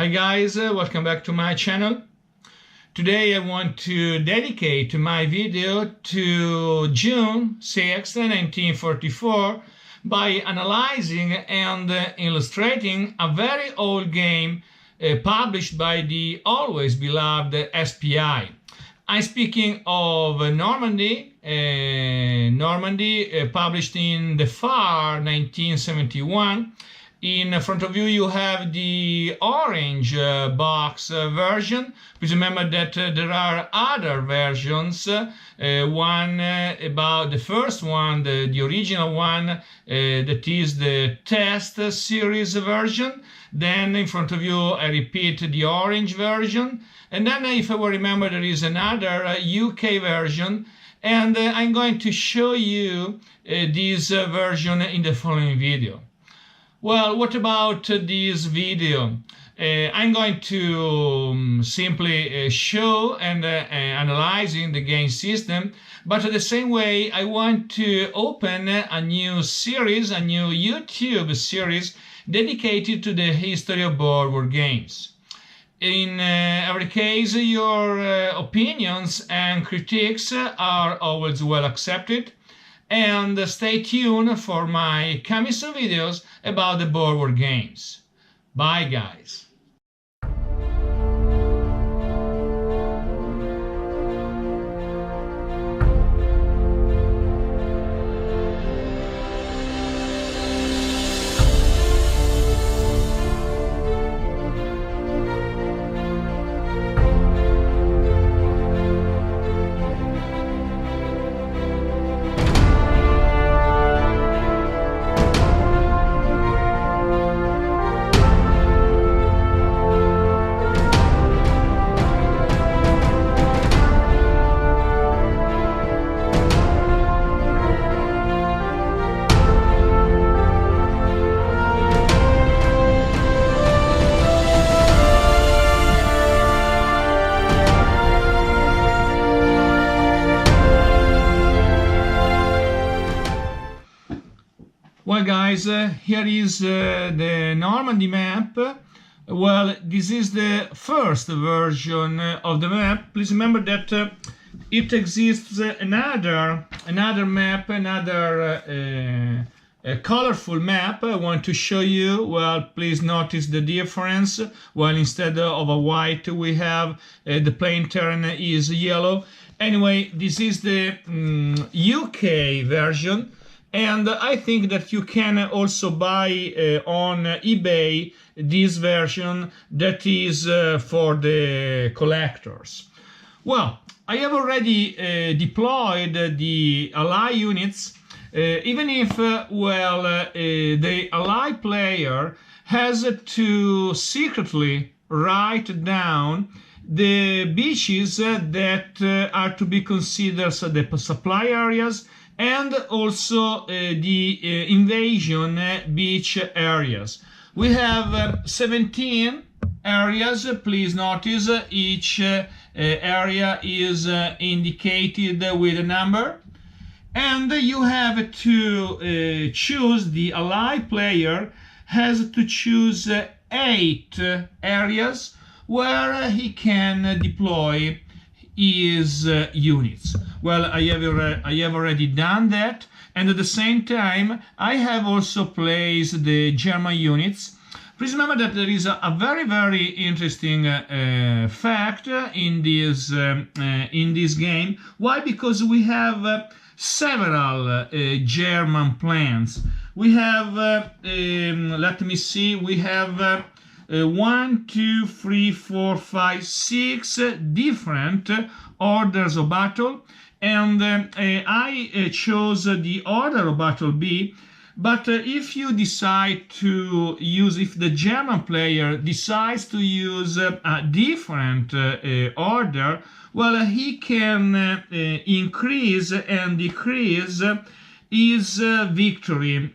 Hi guys, welcome back to my channel. Today I want to dedicate my video to June 6, 1944 by analyzing and illustrating a very old game published by the always beloved SPI. I'm speaking of Normandy, published in the far 1971. In front of you, you have the orange box version. Please remember that there are other versions. One about the first one, the original one, that is the test series version. Then in front of you, I repeat the orange version. And then, if I will remember, there is another UK version. And I'm going to show you this version in the following video. Well, what about this video? I'm going to simply show and analyzing the game system, but the same way I want to open a new series, a new YouTube series dedicated to the history of board war games. In every case, your opinions and critiques are always well accepted. And stay tuned for my coming soon videos about the board war games. Bye guys! Well guys, here is the Normandy map. Well, this is the first version of the map. Please remember that it exists another map, another colorful map I want to show you. Well, please notice the difference. Well, instead of a white we have the plain terrain is yellow. Anyway, this is the UK version. And I think that you can also buy on eBay this version that is for the collectors. Well, I have already deployed the ally units, even if, the ally player has to secretly write down the beaches that are to be considered the supply areas and also the invasion beach areas. We have 17 areas. Please notice each area is indicated with a number. And you have to choose, the ally player has to choose 8 areas where he can deploy his units. Well, I have already done that, and at the same time I have also placed the German units. Please remember that there is a very interesting fact in this game. Why? Because we have several German plans. We have let me see, we have 1, 2, 3, 4, 5, 6 different orders of battle, and I chose the order of battle B. But if you decide to use, if the German player decides to use a different order, well, he can increase and decrease his victory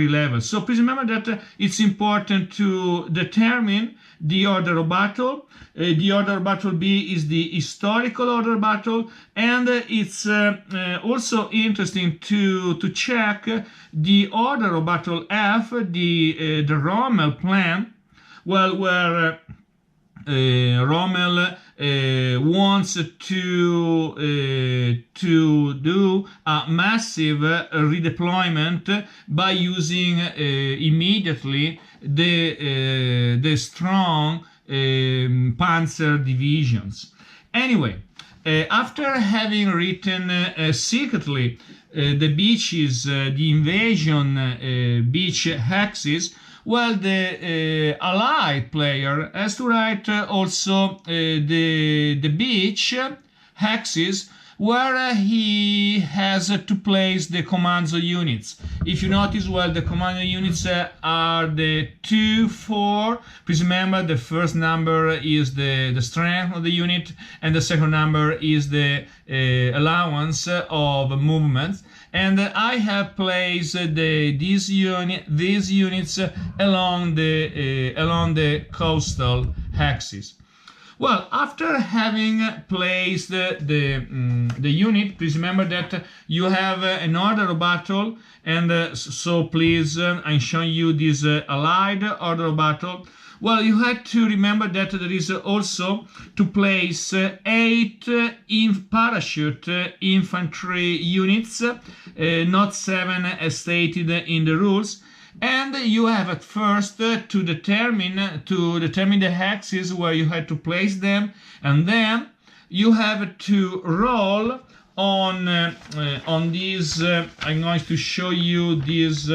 level. So please remember that it's important to determine the order of battle. The order of battle B is the historical order of battle, and it's also interesting to check the order of battle F, the Rommel plan. well, where Rommel wants to do a massive redeployment by using immediately the strong panzer divisions. Anyway, after having written secretly the beaches, the invasion beach hexes, well, the allied player has to write also the beach hexes where he has to place the commando units. If you notice, well, the commando units are the 2, 4. Please remember the first number is the strength of the unit, and the second number is the allowance of movement. And I have placed these units along the coastal axis. Well, after having placed the unit, please remember that you have an order of battle, and so please, I'm showing you this allied order of battle. Well, you had to remember that there is also to place 8 parachute infantry units, not 7 as stated in the rules. And you have at first to determine the axes where you had to place them, and then you have to roll on these. I'm going to show you these.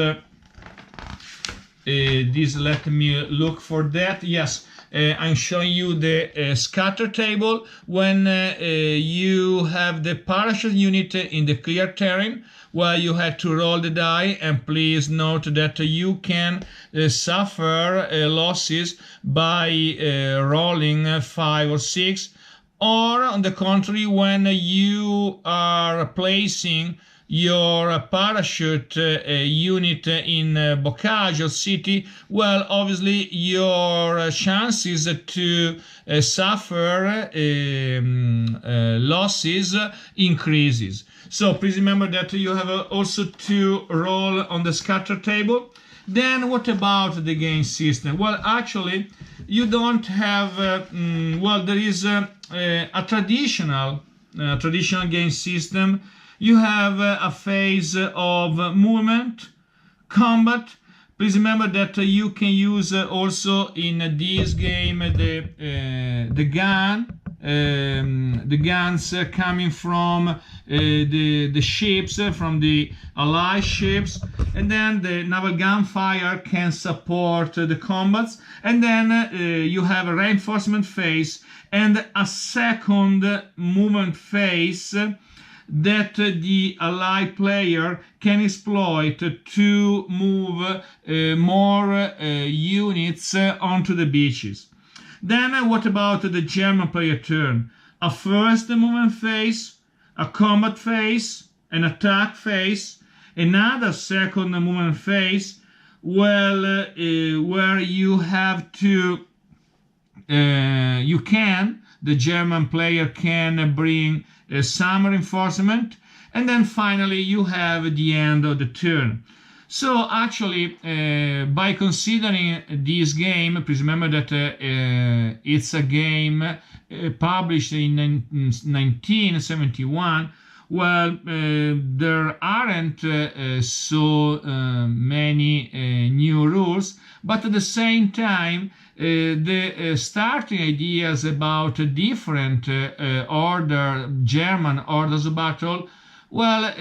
Let me look for that. Yes, I'm showing you the scatter table when you have the parachute unit in the clear terrain. Well, you have to roll the die, and please note that you can suffer losses by rolling 5 or 6, or on the contrary, when you are placing your parachute unit in Boccaccio city, well, obviously your chances to suffer losses increases. So please remember that you have also to roll on the scatter table. Then what about the game system? Well, actually, you don't have, well, there is a traditional game system. You have a phase of movement, combat. Please remember that you can use also in this game the guns coming from the ships, from the allied ships, and then the naval gunfire can support the combats. And then you have a reinforcement phase and a second movement phase that the allied player can exploit to move more units onto the beaches. Then what about the German player turn? A first movement phase, a combat phase, an attack phase, another second movement phase, well, where you have to, the German player can bring some reinforcement, and then finally you have the end of the turn. So actually, by considering this game, please remember that it's a game published in 1971. Well, there aren't so many new rules, but at the same time, the starting ideas about different German orders of battle, well,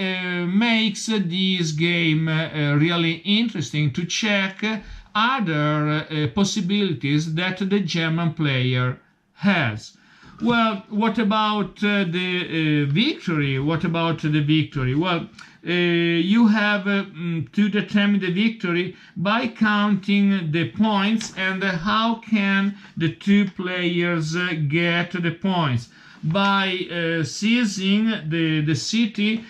makes this game really interesting to check other possibilities that the German player has. Well, what about the victory? What about the victory? Well, you have to determine the victory by counting the points, and how can the two players get the points? By seizing the city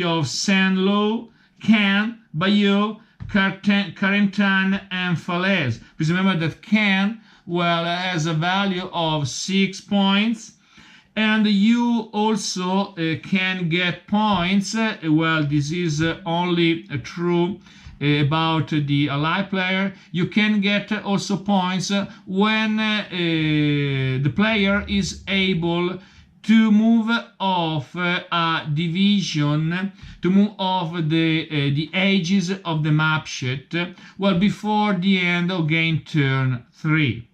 of Saint-Lô, Caen, Bayeux, Carentan, and Falaise. Please remember that Caen, well, has a value of 6 points, And you also can get points. Well, this is only true about the ally player. You can get also points when the player is able to move off a division, to move off the edges of the map sheet, well, before the end of game turn 3.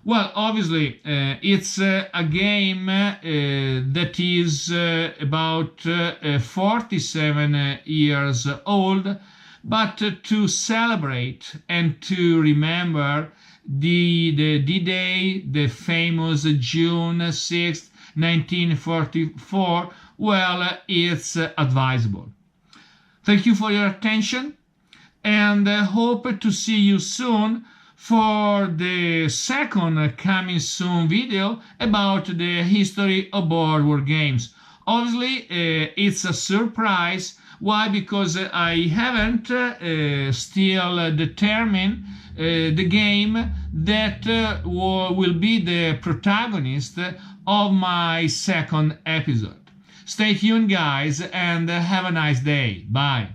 Well, obviously, it's a game that is about 47 years old, but to celebrate and to remember the D-Day, the famous June 6th, 1944, well, it's advisable. Thank you for your attention, and hope to see you soon for the second coming soon video about the history of board war games. Obviously, it's a surprise. Why? Because I haven't still determined the game that will be the protagonist of my second episode. Stay tuned, guys, and have a nice day. Bye.